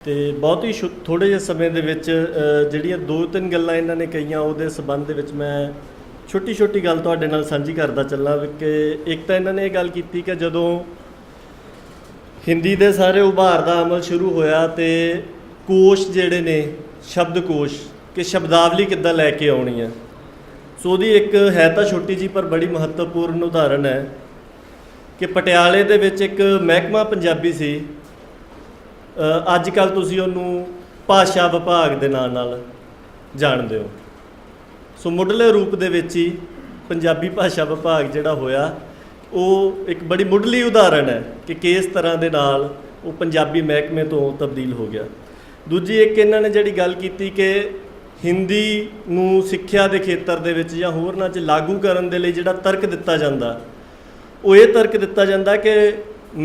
ਤੇ ਬਹੁਤ ਹੀ ਥੋੜੇ ਜਿਹੇ ਸਮੇਂ ਦੇ ਵਿੱਚ ਜਿਹੜੀਆਂ ਦੋ ਤਿੰਨ ਗੱਲਾਂ ਇਹਨਾਂ ਨੇ ਕਹੀਆਂ ਉਹਦੇ ਸੰਬੰਧ ਦੇ ਵਿੱਚ ਮੈਂ ਛੋਟੀ ਛੋਟੀ ਗੱਲ ਤੁਹਾਡੇ ਨਾਲ ਸਾਂਝੀ ਕਰਦਾ ਚੱਲਾਂ ਕਿ ਇੱਕ ਤਾਂ ਇਹਨਾਂ ਨੇ ਇਹ ਗੱਲ ਕੀਤੀ ਕਿ ਜਦੋਂ ਹਿੰਦੀ ਦੇ ਸਾਰੇ ਉਭਾਰ ਦਾ ਅਮਲ ਸ਼ੁਰੂ ਹੋਇਆ ਤੇ ਕੋਸ਼ ਜਿਹੜੇ ਨੇ ਸ਼ਬਦਕੋਸ਼ ਕਿ ਸ਼ਬਦਾਵਲੀ ਕਿੱਦਾਂ ਲੈ ਕੇ ਆਉਣੀ ਹੈ। ਸੋ ਉਹਦੀ ਇੱਕ ਹੈ ਤਾਂ ਛੋਟੀ ਜੀ ਪਰ ਬੜੀ ਮਹੱਤਵਪੂਰਨ ਉਦਾਹਰਨ ਹੈ ਕਿ ਪਟਿਆਲੇ ਦੇ ਵਿੱਚ ਇੱਕ ਮਹਿਕਮਾ ਪੰਜਾਬੀ ਸੀ। ਅੱਜ ਕੱਲ੍ਹ ਤੁਸੀਂ ਉਹਨੂੰ ਭਾਸ਼ਾ ਵਿਭਾਗ ਦੇ ਨਾਂ ਨਾਲ ਜਾਣਦੇ ਹੋ। ਸੋ ਮੁੱਢਲੇ ਰੂਪ ਦੇ ਵਿੱਚ ਹੀ ਪੰਜਾਬੀ ਭਾਸ਼ਾ ਵਿਭਾਗ ਜਿਹੜਾ ਹੋਇਆ ਉਹ ਇੱਕ ਬੜੀ ਮੁੱਢਲੀ ਉਦਾਹਰਨ ਹੈ ਕਿ ਕਿਸ ਤਰ੍ਹਾਂ ਦੇ ਨਾਲ ਉਹ ਪੰਜਾਬੀ ਮਹਿਕਮੇ ਤੋਂ ਤਬਦੀਲ ਹੋ ਗਿਆ। ਦੂਜੀ ਇੱਕ ਇਹਨਾਂ ਨੇ ਜਿਹੜੀ ਗੱਲ ਕੀਤੀ ਕਿ ਹਿੰਦੀ ਨੂੰ ਸਿੱਖਿਆ ਦੇ ਖੇਤਰ ਦੇ ਵਿੱਚ ਜਾਂ ਹੋਰਨਾਂ 'ਚ ਲਾਗੂ ਕਰਨ ਦੇ ਲਈ ਜਿਹੜਾ ਤਰਕ ਦਿੱਤਾ ਜਾਂਦਾ ਉਹ ਇਹ ਤਰਕ ਦਿੱਤਾ ਜਾਂਦਾ ਕਿ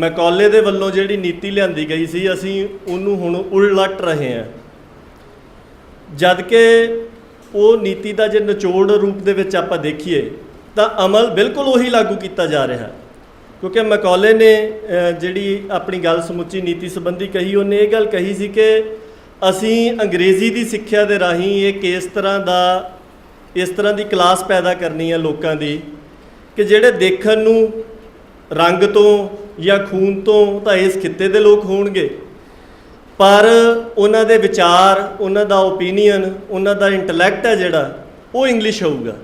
ਮੈਕੌਲੇ ਦੇ ਵੱਲੋਂ ਜਿਹੜੀ ਨੀਤੀ ਲਿਆਂਦੀ ਗਈ ਸੀ ਅਸੀਂ ਉਹਨੂੰ ਹੁਣ ਉਲਟ ਰਹੇ ਹਾਂ, ਜਦ ਕਿ ਉਹ ਨੀਤੀ ਦਾ ਜੇ ਨਿਚੋੜ ਰੂਪ ਦੇ ਵਿੱਚ ਆਪਾਂ ਦੇਖੀਏ ਤਾਂ ਅਮਲ ਬਿਲਕੁਲ ਉਹੀ ਲਾਗੂ ਕੀਤਾ ਜਾ ਰਿਹਾ। ਕਿਉਂਕਿ ਮੈਕੌਲੇ ਨੇ ਜਿਹੜੀ ਆਪਣੀ ਗੱਲ ਸਮੁੱਚੀ ਨੀਤੀ ਸੰਬੰਧੀ ਕਹੀ, ਉਹਨੇ ਇਹ ਗੱਲ ਕਹੀ ਸੀ ਕਿ ਅਸੀਂ ਅੰਗਰੇਜ਼ੀ ਦੀ ਸਿੱਖਿਆ ਦੇ ਰਾਹੀਂ ਇੱਕ ਇਸ ਤਰ੍ਹਾਂ ਦੀ ਕਲਾਸ ਪੈਦਾ ਕਰਨੀ ਹੈ ਲੋਕਾਂ ਦੀ ਕਿ ਜਿਹੜੇ ਦੇਖਣ ਨੂੰ ਰੰਗ ਤੋਂ ਜਾਂ ਖੂਨ ਤੋਂ ਤਾਂ ਇਸ ਖਿੱਤੇ ਦੇ ਲੋਕ ਹੋਣਗੇ, ਪਰ ਉਹਨਾਂ ਦੇ ਵਿਚਾਰ, ਉਹਨਾਂ ਦਾ ਓਪੀਨੀਅਨ, ਉਹਨਾਂ ਦਾ ਇੰਟਲੈਕਟ ਹੈ ਜਿਹੜਾ ਉਹ ਇੰਗਲਿਸ਼ ਹੋਊਗਾ।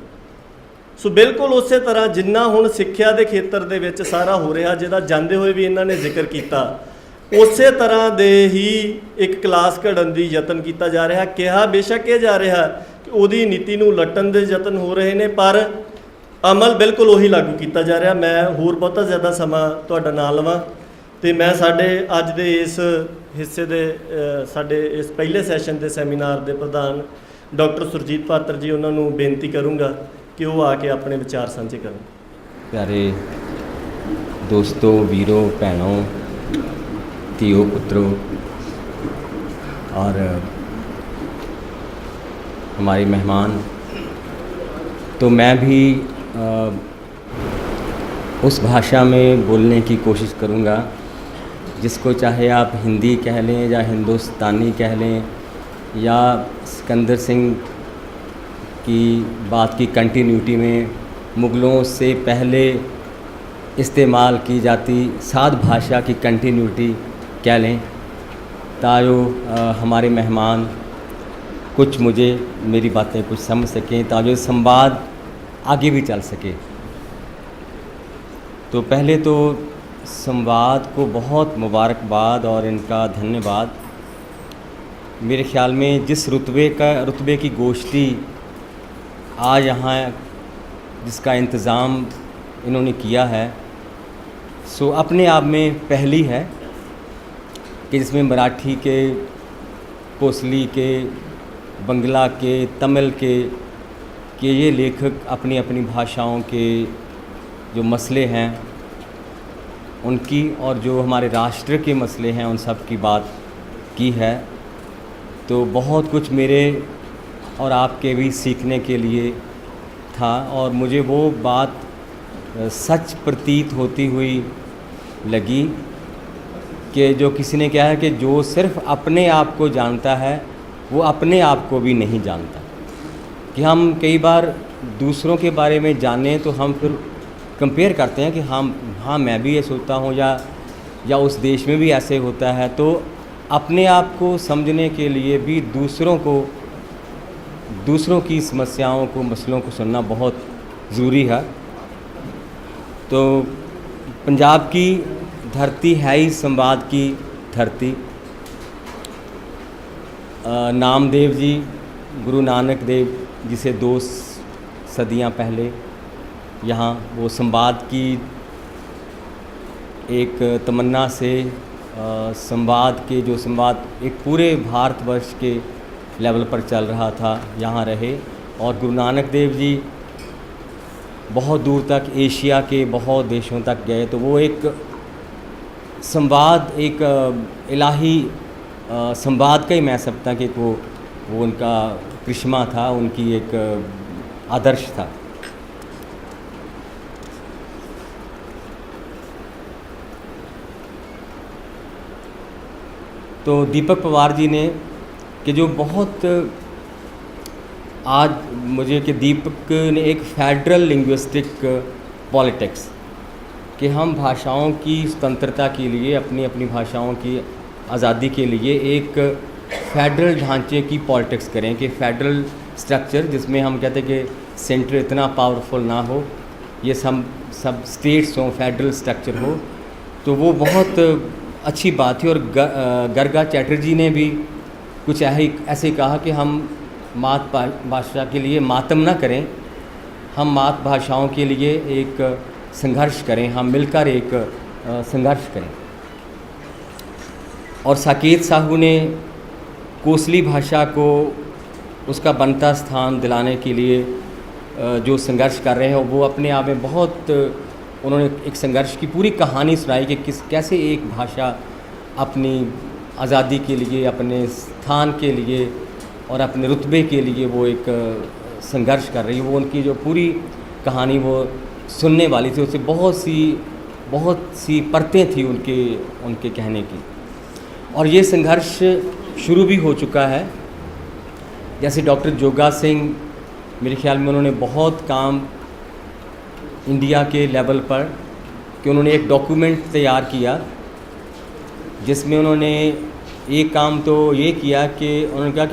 ਸੋ ਬਿਲਕੁਲ ਉਸੇ ਤਰ੍ਹਾਂ ਜਿੰਨਾ ਹੁਣ ਸਿੱਖਿਆ ਦੇ ਖੇਤਰ ਦੇ ਵਿੱਚ ਸਾਰਾ ਹੋ ਰਿਹਾ, ਜਿਹਦਾ ਜਾਂਦੇ ਹੋਏ ਵੀ ਇਹਨਾਂ ਨੇ ਜ਼ਿਕਰ ਕੀਤਾ, ਉਸੇ ਤਰ੍ਹਾਂ ਦੇ ਹੀ ਇੱਕ ਕਲਾਸ ਘੜਨ ਦੀ ਯਤਨ ਕੀਤਾ ਜਾ ਰਿਹਾ। ਕਿਹਾ ਬੇਸ਼ੱਕ ਇਹ ਜਾ ਰਿਹਾ ਕਿ ਉਹਦੀ ਨੀਤੀ ਨੂੰ ਉਲਟਣ ਦੇ ਯਤਨ ਹੋ ਰਹੇ ਨੇ, ਪਰ ਅਮਲ ਬਿਲਕੁਲ ਉਹੀ ਲਾਗੂ ਕੀਤਾ ਜਾ ਰਿਹਾ। ਮੈਂ ਹੋਰ ਬਹੁਤਾ ਜ਼ਿਆਦਾ ਸਮਾਂ ਤੁਹਾਡਾ ਨਾ ਲਵਾਂ ਅਤੇ ਮੈਂ ਸਾਡੇ ਅੱਜ ਦੇ ਇਸ ਹਿੱਸੇ ਦੇ ਸਾਡੇ ਇਸ ਪਹਿਲੇ ਸੈਸ਼ਨ ਦੇ ਸੈਮੀਨਾਰ ਦੇ ਪ੍ਰਧਾਨ ਡਾਕਟਰ ਸੁਰਜੀਤ ਪਾਤਰ ਜੀ ਉਹਨਾਂ ਨੂੰ ਬੇਨਤੀ ਕਰੂੰਗਾ ਕਿ ਉਹ ਆ ਕੇ ਆਪਣੇ ਵਿਚਾਰ ਸਾਂਝੇ ਕਰਨ। प्यारे दोस्तों, वीरों, भैनों, धीओ, पुत्रों और हमारे मेहमान, तो मैं भी उस भाषा में बोलने की कोशिश करूँगा जिसको चाहे आप हिंदी कह लें या हिंदुस्तानी कह लें या सिकंदर सिंह की बात की कंटिन्यूटी में मुग़लों से पहले इस्तेमाल की जाती सात भाषा की कंटिन्यूटी कह लें, ताकि हमारे मेहमान कुछ मुझे मेरी बातें कुछ समझ सकें, ताकि संवाद आगे भी चल सके। तो पहले तो संवाद को बहुत मुबारकबाद और इनका धन्यवाद। मेरे ख़्याल में जिस रुतबे की गोष्ठी आज यहाँ जिसका इंतज़ाम इन्होंने किया है, सो अपने आप में पहली है कि जिसमें मराठी के, कोसली के, बंगला के, तमिल के ये लेखक अपनी अपनी भाषाओं के जो मसले हैं उनकी और जो हमारे राष्ट्र के मसले हैं उन सब की बात की है। तो बहुत कुछ मेरे और आपके भी सीखने के लिए था और मुझे वो बात सच प्रतीत होती हुई लगी कि जो किसी ने कहा है कि जो सिर्फ़ अपने आप को जानता है वो अपने आप को भी नहीं जानता। कि हम कई बार दूसरों के बारे में जानें तो हम फिर कंपेयर करते हैं कि हाँ मैं भी ये सोचता हूँ या उस देश में भी ऐसे होता है। तो अपने आप को समझने के लिए भी दूसरों की समस्याओं को, मसलों को सुनना बहुत ज़रूरी है। तो पंजाब की धरती है ही संवाद की धरती। नामदेव जी, गुरु नानक देव जी से 2 सदियाँ पहले यहाँ वो संवाद की एक तमन्ना से संवाद एक पूरे भारतवर्ष के लेवल पर चल रहा था, यहाँ रहे। और गुरु नानक देव जी बहुत दूर तक एशिया के बहुत देशों तक गए। तो वो एक संवाद, एक इलाही संवाद का ही मैं समझता कि वो उनका करिश्मा था, उनकी एक आदर्श था। तो दीपक पवार जी ने कि जो बहुत आज मुझे कि दीपक ने एक फेडरल लिंग्विस्टिक पॉलिटिक्स कि हम भाषाओं की स्वतंत्रता के लिए अपनी अपनी भाषाओं की आज़ादी के लिए एक फेडरल ढांचे की पॉलिटिक्स करें कि फेडरल स्ट्रक्चर जिसमें हम कहते हैं कि सेंटर इतना पावरफुल ना हो, ये सब स्टेट्स हों, फेडरल स्ट्रक्चर हो, तो वो बहुत अच्छी बात थी। और गर्गा चैटर्जी ने भी कुछ ऐसे कहा कि हम मातृभाषा के लिए मातम ना करें, हम मातृभाषाओं के लिए एक संघर्ष करें, हम मिलकर एक संघर्ष करें। और साकेत साहू ने कोसली भाषा को उसका बनता स्थान दिलाने के लिए जो संघर्ष कर रहे हैं, वो अपने आप में बहुत उन्होंने एक संघर्ष की पूरी कहानी सुनाई कि कैसे एक भाषा अपनी आज़ादी के लिए, अपने स्थान के लिए और अपने रुतबे के लिए वो एक संघर्ष कर रही है। वो उनकी जो पूरी कहानी वो सुनने वाली थी, उससे बहुत सी परतें थी उनके कहने की। और ये संघर्ष शुरू भी हो चुका है। जैसे डॉक्टर जोगा सिंह, मेरे ख्याल में उन्होंने बहुत काम इंडिया के लेवल पर कि उन्होंने एक डॉक्यूमेंट तैयार किया जिसमें उन्होंने एक काम तो ये किया कि उन्होंने कहा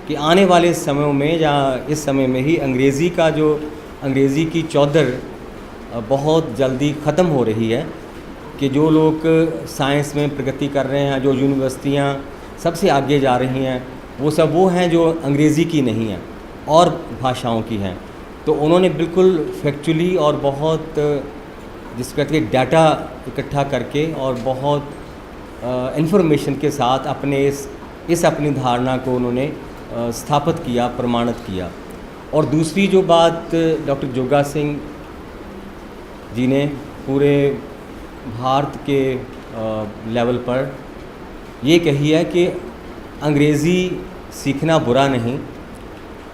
कि आने वाले समयों में या इस समय में ही अंग्रेज़ी की चौधर बहुत जल्दी ख़त्म हो रही है, कि जो लोग साइंस में प्रगति कर रहे हैं, जो यूनिवर्सिटियाँ सबसे आगे जा रही हैं, वो हैं जो अंग्रेज़ी की नहीं हैं और भाषाओं की हैं। तो उन्होंने बिल्कुल फैक्चुअली और बहुत जिस कहते हैं डाटा इकट्ठा करके और बहुत इन्फॉर्मेशन के साथ अपने इस अपनी धारणा को उन्होंने स्थापित किया, प्रमाणित किया। और दूसरी जो बात डॉक्टर जोगा सिंह जी ने पूरे भारत के लेवल पर ये कही है कि अंग्रेज़ी सीखना बुरा नहीं,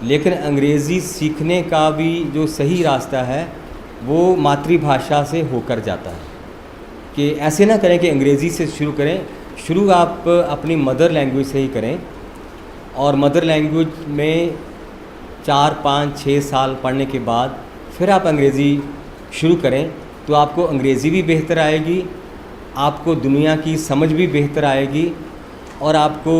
लेकिन अंग्रेज़ी सीखने का भी जो सही रास्ता है वो मातृभाषा से होकर जाता है। कि ऐसे ना करें कि अंग्रेज़ी से शुरू करें, शुरू आप अपनी मदर लैंग्वेज से ही करें। और मदर लैंग्वेज में 4, 5, 6 साल पढ़ने के बाद फिर आप अंग्रेज़ी शुरू करें, तो आपको अंग्रेज़ी भी बेहतर आएगी, आपको दुनिया की समझ भी बेहतर आएगी और आपको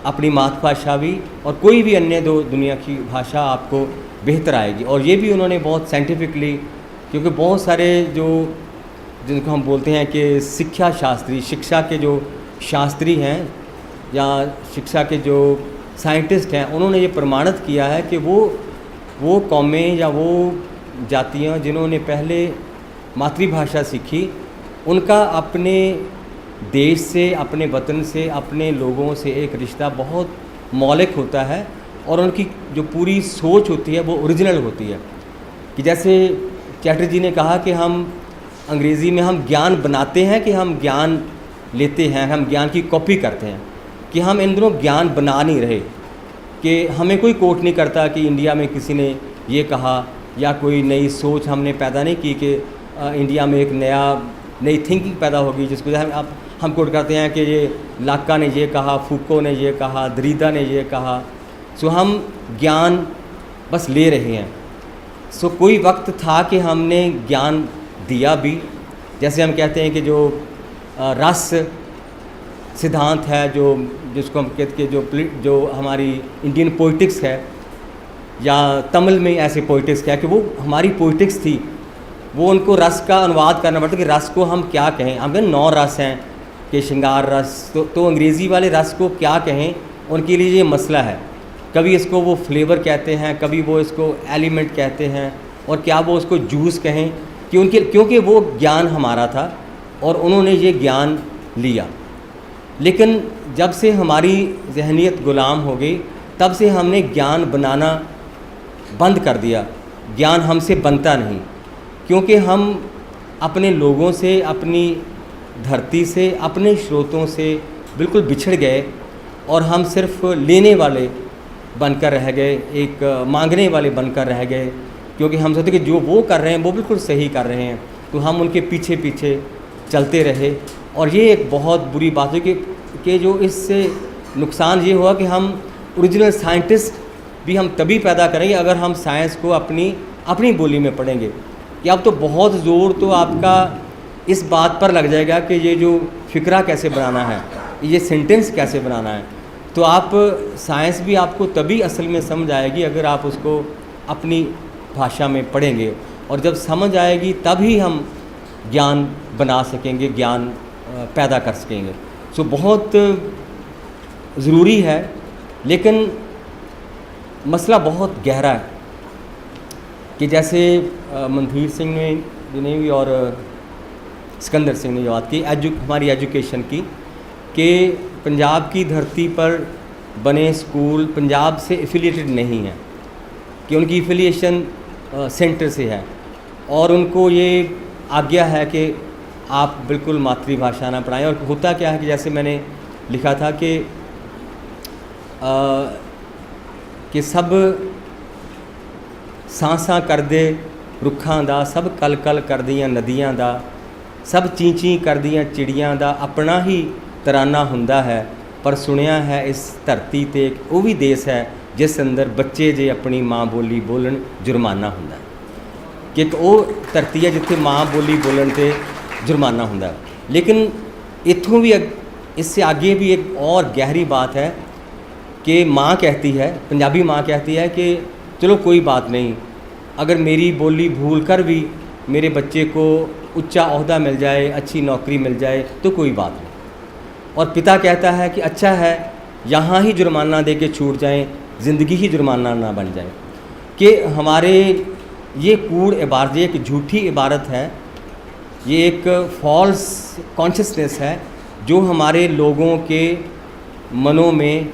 अपनी मातृभाषा भी और कोई भी अन्य दुनिया की भाषा आपको बेहतर आएगी। और ये भी उन्होंने बहुत साइंटिफिकली, क्योंकि बहुत सारे जिनको हम बोलते हैं कि शिक्षा के जो शास्त्री हैं या शिक्षा के जो साइंटिस्ट हैं, उन्होंने ये प्रमाणित किया है कि वो कौमें या वो जातियाँ जिन्होंने पहले मातृभाषा सीखी, उनका अपने देश से, अपने वतन से, अपने लोगों से एक रिश्ता बहुत मौलिक होता है और उनकी जो पूरी सोच होती है वो ओरिजिनल होती है। कि जैसे चैटर्जी ने कहा कि हम अंग्रेज़ी में हम ज्ञान बनाते हैं कि हम ज्ञान लेते हैं, हम ज्ञान की कॉपी करते हैं, कि हम इन दोनों ज्ञान बना नहीं रहे। कि हमें कोई कोट नहीं करता कि इंडिया में किसी ने ये कहा या कोई नई सोच हमने पैदा नहीं की कि इंडिया में एक नई थिंकिंग पैदा होगी जिसको हम कोट करते हैं कि ये लाका ने ये कहा, फूको ने ये कहा, दरीदा ने ये कहा। सो हम ज्ञान बस ले रहे हैं। सो कोई वक्त था कि हमने ज्ञान दिया भी, जैसे हम कहते हैं कि जो रस सिद्धांत है, जिसको हम कहते हैं जो हमारी इंडियन पोइटिक्स है या तमिल में ऐसे पोइटिक्स है कि वो हमारी पोइटिक्स थी, वो उनको रस का अनुवाद करना पड़ता कि रस को हम क्या कहें। हम कहें 9 रस हैं कि श्रृंगार रस, तो अंग्रेज़ी वाले रस को क्या कहें, उनके लिए ये मसला है। कभी इसको वो फ्लेवर कहते हैं, कभी वो इसको एलिमेंट कहते हैं, और क्या वो उसको जूस कहें, क्योंकि वो ज्ञान हमारा था और उन्होंने ये ज्ञान लिया। लेकिन जब से हमारी जहनीत गुलाम हो गई, तब से हमने ज्ञान बनाना बंद कर दिया। ज्ञान हमसे बनता नहीं, क्योंकि हम अपने लोगों से, अपनी धरती से, अपने स्रोतों से बिल्कुल बिछड़ गए और हम सिर्फ लेने वाले बनकर रह गए, एक मांगने वाले बनकर रह गए। क्योंकि हम सोचते कि जो वो कर रहे हैं वो बिल्कुल सही कर रहे हैं, तो हम उनके पीछे पीछे चलते रहे। और ये एक बहुत बुरी बात है कि कि जो इससे नुकसान ये हुआ कि हम ओरिजिनल साइंटिस्ट भी हम तभी पैदा करेंगे अगर हम साइंस को अपनी बोली में पढ़ेंगे। कि अब तो बहुत ज़ोर तो आपका इस बात पर लग जाएगा कि ये जो फ़िक्रा कैसे बनाना है, ये सेंटेंस कैसे बनाना है। तो आप साइंस भी आपको तभी असल में समझ आएगी अगर आप उसको अपनी भाषा में पढ़ेंगे, और जब समझ आएगी तभी हम ज्ञान बना सकेंगे, ज्ञान पैदा कर सकेंगे। सो बहुत ज़रूरी है, लेकिन मसला बहुत गहरा है कि जैसे मनधीर सिंह ने भी और सिकंदर सिंह ने बात की हमारी एजुकेशन की, कि पंजाब की धरती पर बने स्कूल पंजाब से एफिलिएटेड नहीं हैं, कि उनकी एफिलिएशन सेंटर से है और उनको ये आज्ञा है कि आप बिल्कुल मातृभाषा ना पढ़ाएं। और होता क्या है कि जैसे मैंने लिखा था कि सब सांसा कर दे रुखां दा, सब कल कल कर दियां नदियां दा, सब ची ची कर दियां चिड़ियां दा, अपना ही तराना हुंदा है, पर सुनिया है इस धरती ते एक वो भी देश है जिस अंदर बच्चे जे अपनी माँ बोली बोलन जुर्माना हुंदा है। कि एक वो धरती है जिथे माँ बोली बोलन ते जुर्माना हुंदा है। लेकिन इत्थों भी इससे आगे भी एक और गहरी बात है कि माँ कहती है, पंजाबी माँ कहती है कि चलो कोई बात नहीं, अगर मेरी बोली भूल कर भी मेरे बच्चे को ऊंचा ओहदा मिल जाए, अच्छी नौकरी मिल जाए तो कोई बात नहीं। और पिता कहता है कि अच्छा है यहाँ ही जुर्माना दे के छूट जाएँ, ज़िंदगी ही जुर्माना ना बन जाए। कि हमारे ये कूड़ इबारत, ये एक झूठी इबारत है, ये एक फॉल्स कॉन्शियसनेस है जो हमारे लोगों के मनों में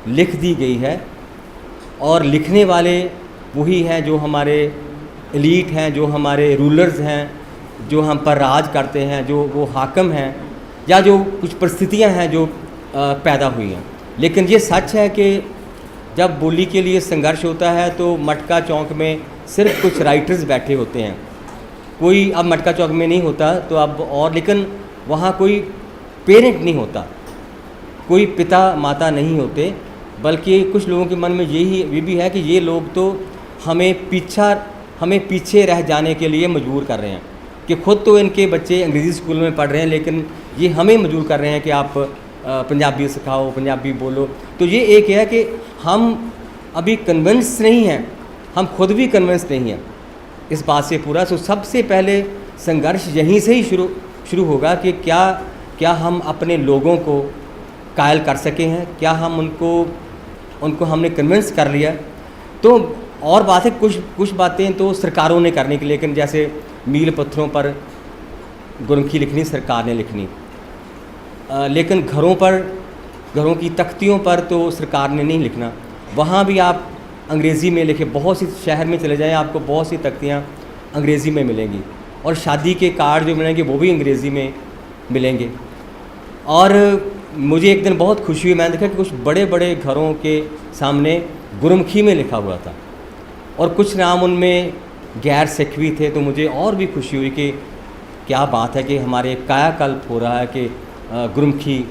लिख दी गई है। और लिखने वाले वही हैं जो हमारे एलीट हैं, जो हमारे रूलर्स हैं, जो हम पर राज करते हैं, जो वो हाकम हैं, या जो कुछ परिस्थितियां हैं जो पैदा हुई हैं। लेकिन ये सच है कि जब बोली के लिए संघर्ष होता है तो मटका चौक में सिर्फ कुछ राइटर्स बैठे होते हैं, कोई अब मटका चौक में नहीं होता तो अब और, लेकिन वहाँ कोई पेरेंट नहीं होता, कोई पिता माता नहीं होते, बल्कि कुछ लोगों के मन में ये भी है कि ये लोग तो हमें पीछे रह जाने के लिए मजबूर कर रहे हैं, कि खुद तो इनके बच्चे अंग्रेज़ी स्कूल में पढ़ रहे हैं लेकिन ये हमें मजबूर कर रहे हैं कि आप पंजाबी सिखाओ, पंजाबी बोलो। तो ये एक है कि हम अभी कन्विंस नहीं हैं, हम खुद भी कन्विंस नहीं हैं इस बात से पूरा। तो सबसे पहले संघर्ष यहीं से ही शुरू होगा कि क्या हम अपने लोगों को कायल कर सके हैं, क्या हम उनको हमने कन्विंस कर लिया। तो और बात है, कुछ बातें तो सरकारों ने करने की, लेकिन जैसे मील पत्थरों पर गुरमुखी लिखनी सरकार ने लिखनी, लेकिन घरों की तख्तियों पर तो सरकार ने नहीं लिखना। वहाँ भी आप अंग्रेज़ी में लिखे, बहुत सी शहर में चले जाएं आपको बहुत सी तख्तियाँ अंग्रेज़ी में मिलेंगी, और शादी के कार्ड जो मिलेंगे वो भी अंग्रेज़ी में मिलेंगे। और मुझे एक दिन बहुत खुशी हुई, मैंने देखा कि कुछ बड़े बड़े घरों के सामने गुरमुखी में लिखा हुआ था और कुछ नाम उनमें गैर सिखवी थे। तो मुझे और भी खुशी हुई कि क्या बात है कि हमारे कायाकल्प हो रहा है कि गुरमुखी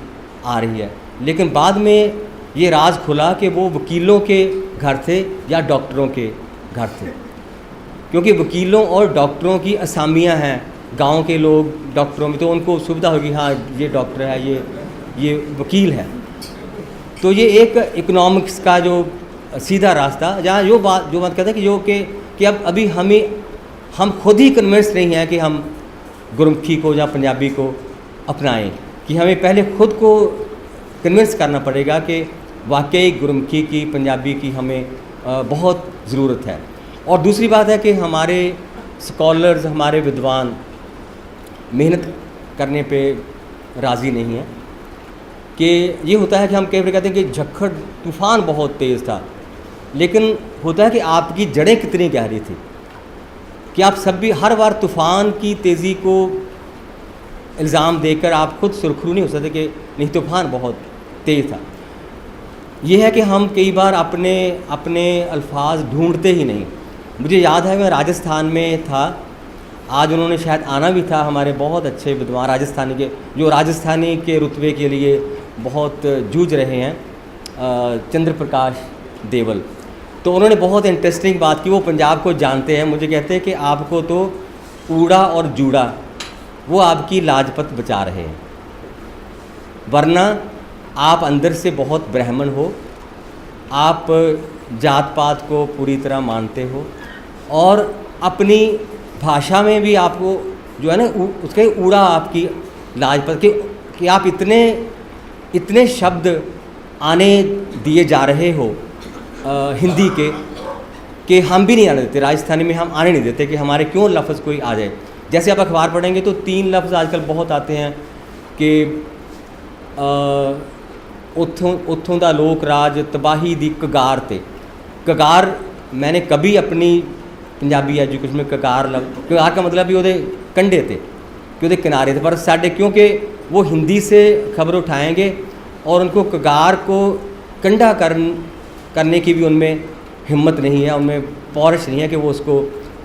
आ रही है। लेकिन बाद में ये राज खुला कि वो वकीलों के घर थे या डॉक्टरों के घर थे, क्योंकि वकीलों और डॉक्टरों की असामियां हैं, गांव के लोग डॉक्टरों में, तो उनको सुविधा होगी, हाँ ये डॉक्टर है, ये वकील है। तो ये एक इकोनॉमिक्स का जो सीधा रास्ता, जहाँ जो बात कहते हैं कि अब अभी हम खुद ही कन्विंस नहीं हैं कि हम गुरमुखी को या पंजाबी को अपनाएं, कि हमें पहले खुद को कन्विंस करना पड़ेगा कि वाकई गुरमुखी की, पंजाबी की हमें बहुत ज़रूरत है। और दूसरी बात है कि हमारे स्कॉलर्स, हमारे विद्वान मेहनत करने पे राज़ी नहीं हैं। कि ये होता है कि हम कई बार कहते हैं कि झक्खड़ तूफ़ान बहुत तेज़ था, लेकिन होता है कि आपकी जड़ें कितनी गहरी थी, कि आप सब भी हर बार तूफ़ान की तेज़ी को इल्ज़ाम देकर आप खुद सुरखरू नहीं हो सकते कि नहीं तूफ़ान बहुत तेज़ था। ये है कि हम कई बार अपने अल्फाज ढूंढते ही नहीं। मुझे याद है मैं राजस्थान में था, आज उन्होंने शायद आना भी था, हमारे बहुत अच्छे विद्वान राजस्थानी के, जो राजस्थानी के रुतबे के लिए बहुत जूझ रहे हैं, चंद्र प्रकाश देवल। तो उन्होंने बहुत इंटरेस्टिंग बात की। वो पंजाब को जानते हैं, मुझे कहते हैं कि आपको तो ऊड़ा और जूड़ा वो आपकी लाजपत बचा रहे हैं, वरना आप अंदर से बहुत ब्राह्मण हो, आप जात पात को पूरी तरह मानते हो और अपनी भाषा में भी आपको जो है ना उसके ऊड़ा आपकी लाजपत कि आप इतने शब्द आने दिए जा रहे हो हिंदी के कि हम भी नहीं आने देते। राजस्थानी में हम आने नहीं देते कि हमारे क्यों लफ्ज़ कोई आ जाए। जैसे आप अखबार पढ़ेंगे तो 3 लफ्ज़ आजकल बहुत आते हैं कि उत्थों दा लोक राज तबाही दी कगार ते। कगार मैंने कभी अपनी पंजाबी एजुकेशन में कगार का मतलब भी उहदे कंढे ते कि उहदे किनारे थे, पर साडे क्योंकि वो हिंदी से खबर उठाएंगे और उनको कगार को कंढा करने की भी उनमें हिम्मत नहीं है, उनमें पौरश नहीं है कि वो उसको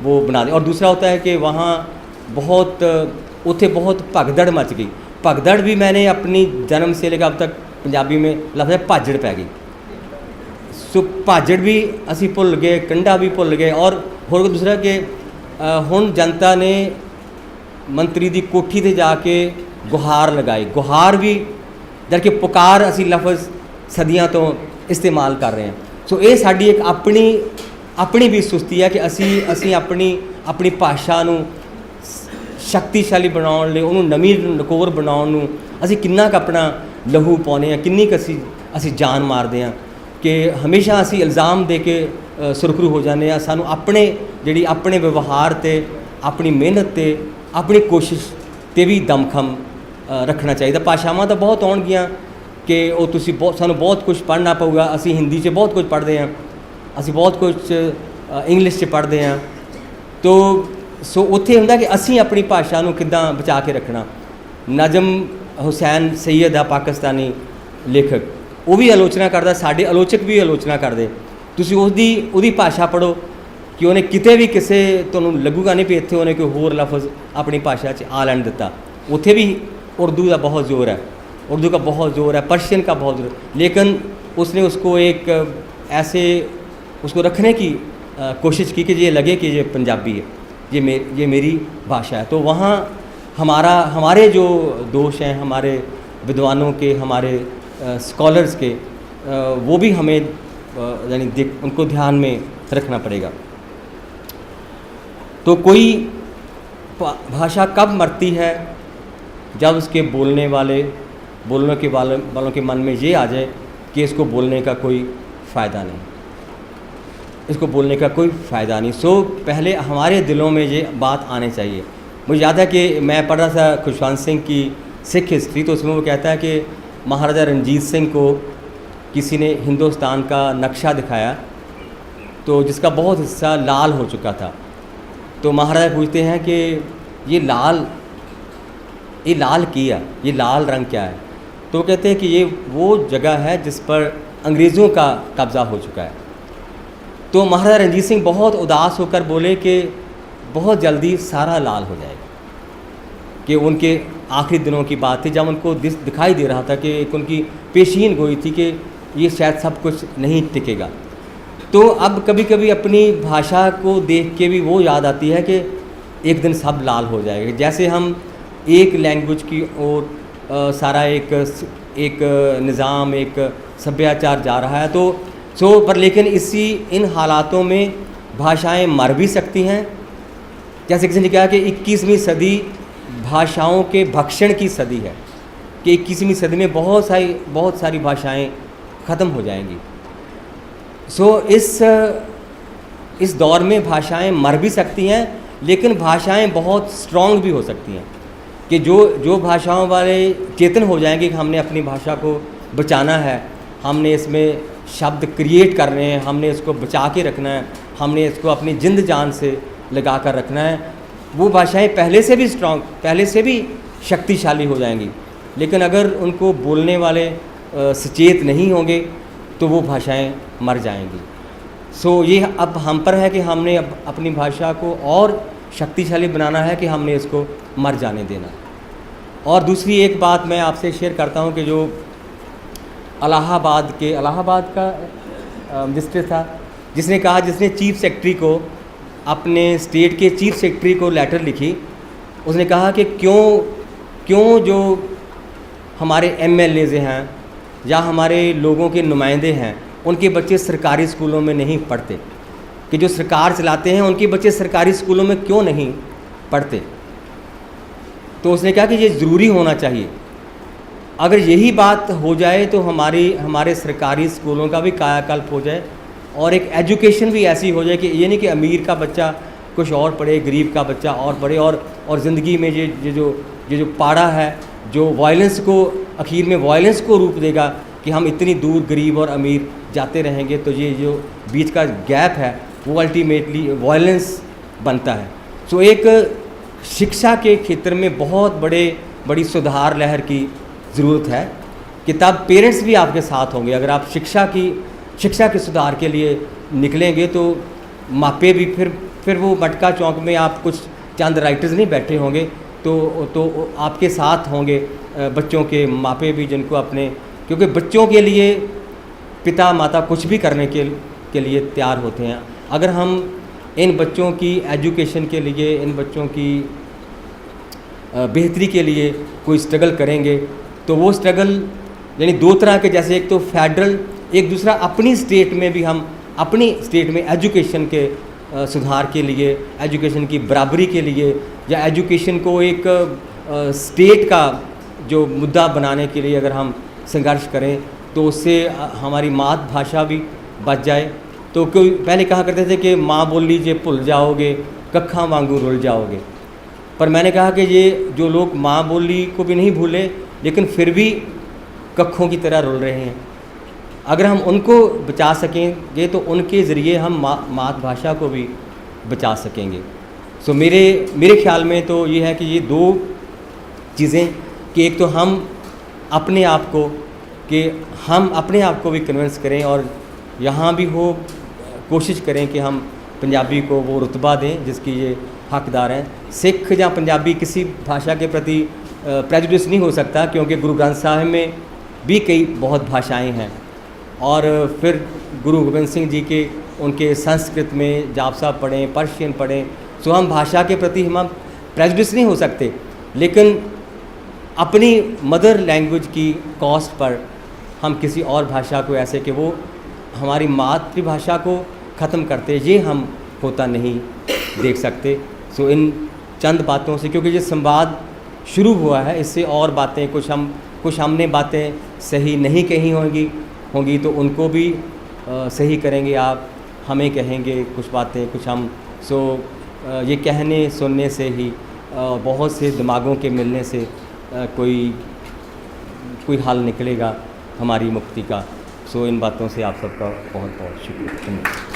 वो बना दें। और दूसरा होता है कि वहाँ बहुत उथे बहुत भगदड़ मच गई। भगदड़ भी मैंने अपनी जन्म से लेकर अब तक पंजाबी में लफ्ज़ है भाजड़ पै गई। सो भाजड़ भी असी भुल गए, कंढा भी भुल गए। और होर दूसरा कि हुण जनता ने मंत्री दी कोठी ते जाके गुहार लगाई। गुहार भी जबकि पुकार असी लफ्ज़ सदियां तो इस्तेमाल कर रहे हैं। सो ये साडी एक अपनी भी सुस्ती है कि असी अपनी भाषा नूं शक्तिशाली बनाउण लई, उहनूं नवीं नकोर बनाउण नूं असी किन्ना क अपना लहू पाउने आ, किन्नी क असी जान मारदे आ कि हमेशा असी इल्ज़ाम दे के सुरखरू हो जाने आ। सानूं अपने व्यवहार ते, अपनी मेहनत ते, अपनी कोशिश ते भी दमखम रखना चाहिए। भाषावां तो बहुत आउणगियां कि वो तुसी सानूं बहुत कुछ पढ़ना पऊगा। असी हिंदी च बहुत कुछ पढ़ते हैं, असी बहुत कुछ इंग्लिश च पढ़ते हैं। तो सो उत्थे हुंदा कि असी अपनी भाषा नूं किद्दां बचा के रखना। नजम हुसैन सैयद आ पाकिस्तानी लेखक, वो भी आलोचना करदा, साडे आलोचक भी आलोचना करदे। तुसी उसदी भाषा पढ़ो कि उन्हें किते भी किसे तुहानूं लगूगा नहीं भी इत्थे उन्हें कोई होर लफ्ज़ अपनी भाषा च आ लैण दित्ता। उत्थे भी उर्दू का बहुत ज़ोर है, उर्दू का बहुत ज़ोर है, पर्शियन का बहुत ज़ोर है, लेकिन उसने उसको एक ऐसे उसको रखने की कोशिश की कि ये लगे कि ये पंजाबी है, ये मेरी भाषा है। तो वहाँ हमारे जो दोष हैं, हमारे विद्वानों के, हमारे स्कॉलर्स के, वो भी हमें यानी उनको ध्यान में रखना पड़ेगा। तो कोई भाषा कब मरती है? जब उसके बोलने वालों के मन में ये आ जाए कि इसको बोलने का कोई फ़ायदा नहीं, इसको बोलने का कोई फ़ायदा नहीं। सो पहले हमारे दिलों में ये बात आने चाहिए। मुझे याद है कि मैं पढ़ रहा था खुशवंत सिंह की सिख हिस्ट्री, तो उसमें वो कहता है कि महाराजा रणजीत सिंह को किसी ने हिंदुस्तान का नक्शा दिखाया, तो जिसका बहुत हिस्सा लाल हो चुका था। तो महाराजा पूछते हैं कि ये लाल किया, ये लाल रंग क्या है? तो वो कहते हैं कि ये वो जगह है जिस पर अंग्रेज़ों का कब्ज़ा हो चुका है। तो महाराजा रणजीत सिंह बहुत उदास होकर बोले कि बहुत जल्दी सारा लाल हो जाएगा, कि उनके आखिरी दिनों की बात थी जब उनको दिखाई दे रहा था कि एक उनकी पेशीन गोई थी कि ये शायद सब कुछ नहीं टिकेगा। तो अब कभी कभी अपनी भाषा को देख के भी वो याद आती है कि एक दिन सब लाल हो जाएगा। जैसे हम एक लैंग्वेज की ओर सारा एक निज़ाम, एक सभ्याचार जा रहा है, तो पर लेकिन इन हालातों में भाषाएं मर भी सकती हैं। जैसे किसी ने कहा कि 21वीं सदी भाषाओं के भक्षण की सदी है, कि 21वीं सदी में बहुत सारी भाषाएं ख़त्म हो जाएंगी। इस दौर में भाषाएं मर भी सकती हैं, लेकिन भाषाएं बहुत स्ट्रॉन्ग भी हो सकती हैं, कि जो भाषाओं वाले चेतन हो जाएंगे कि हमने अपनी भाषा को बचाना है, हमने इसमें शब्द क्रिएट करने हैं, हमने इसको बचा के रखना है, हमने इसको अपनी जिंद जान से लगा कर रखना है। वो भाषाएं पहले से भी स्ट्रॉन्ग, पहले से भी शक्तिशाली हो जाएंगी, लेकिन अगर उनको बोलने वाले सचेत नहीं होंगे तो वो भाषाएं मर जाएंगी। ये अब हम पर है कि हमने अब अपनी भाषा को और शक्तिशाली बनाना है कि हमने इसको मर जाने देना। और दूसरी एक बात मैं आपसे शेयर करता हूँ कि जो इलाहाबाद का मजिस्ट्रेट था, जिसने चीफ सेक्रेटरी को, अपने स्टेट के चीफ सेक्रेटरी को लेटर लिखी। उसने कहा कि क्यों जो हमारे एमएलएज हैं या हमारे लोगों के नुमाइंदे हैं, उनके बच्चे सरकारी स्कूलों में नहीं पढ़ते, कि जो सरकार चलाते हैं उनके बच्चे सरकारी स्कूलों में क्यों नहीं पढ़ते। तो उसने कहा कि ये ज़रूरी होना चाहिए। अगर यही बात हो जाए तो हमारे सरकारी स्कूलों का भी कायाकल्प हो जाए और एक एजुकेशन भी ऐसी हो जाए कि ये नहीं कि अमीर का बच्चा कुछ और पढ़े, गरीब का बच्चा और पढ़े, और ज़िंदगी में ये जो पाड़ा है, जो वायलेंस को आखिर में वायलेंस को रूप देगा कि हम इतनी दूर गरीब और अमीर जाते रहेंगे, तो ये जो बीच का गैप है वो अल्टीमेटली वायलेंस बनता है। सो एक शिक्षा के क्षेत्र में बहुत बड़ी सुधार लहर की ज़रूरत है कि तब पेरेंट्स भी आपके साथ होंगे। अगर आप शिक्षा के सुधार के लिए निकलेंगे तो मापे भी फिर वो मटका चौक में आप कुछ चंद राइटर्स नहीं बैठे होंगे, तो आपके साथ होंगे बच्चों के मापे भी, जिनको अपने, क्योंकि बच्चों के लिए पिता माता कुछ भी करने के लिए तैयार होते हैं। अगर हम इन बच्चों की एजुकेशन के लिए, इन बच्चों की बेहतरी के लिए कोई स्ट्रगल करेंगे तो वो स्ट्रगल यानी दो तरह के, जैसे एक तो फेडरल, एक दूसरा अपनी स्टेट में भी हम अपनी स्टेट में एजुकेशन के सुधार के लिए, एजुकेशन की बराबरी के लिए, या एजुकेशन को एक स्टेट का जो मुद्दा बनाने के लिए अगर हम संघर्ष करें तो उससे हमारी मातृभाषा भी बच जाए। तो कोई पहले कहा करते थे कि माँ बोली जे भुल जाओगे, कखा वांगू रुल जाओगे, पर मैंने कहा कि ये जो लोग माँ बोली को भी नहीं भूले लेकिन फिर भी कखों की तरह रुल रहे हैं, अगर हम उनको बचा सकेंगे तो उनके ज़रिए हम मातृभाषा को भी बचा सकेंगे। सो मेरे ख्याल में तो ये है कि ये दो चीज़ें, कि एक तो हम अपने आप को भी कन्विंस करें और यहाँ भी हो कोशिश करें कि हम पंजाबी को वो रुतबा दें जिसकी ये हकदार हैं। सिख या पंजाबी किसी भाषा के प्रति प्रेजुडिस नहीं हो सकता, क्योंकि गुरु ग्रंथ साहिब में भी कई बहुत भाषाएं हैं, और फिर गुरु गोबिंद सिंह जी के उनके संस्कृत में जापसा पढ़ें, पर्शियन पढ़ें, सो हम भाषा के प्रति हम प्रेजुडिस नहीं हो सकते, लेकिन अपनी मदर लैंग्वेज की कॉस्ट पर हम किसी और भाषा को ऐसे कि वो हमारी मातृभाषा को ख़त्म करते, ये हम होता नहीं देख सकते। सो इन चंद बातों से, क्योंकि ये संवाद शुरू हुआ है, इससे और बातें कुछ हमने बातें सही नहीं कही होंगी तो उनको भी सही करेंगे आप, हमें कहेंगे कुछ बातें, कुछ हम। सो ये कहने सुनने से ही बहुत से दिमागों के मिलने से कोई हल निकलेगा हमारी मुक्ति का। सो इन बातों से आप सबका बहुत बहुत शुक्रिया।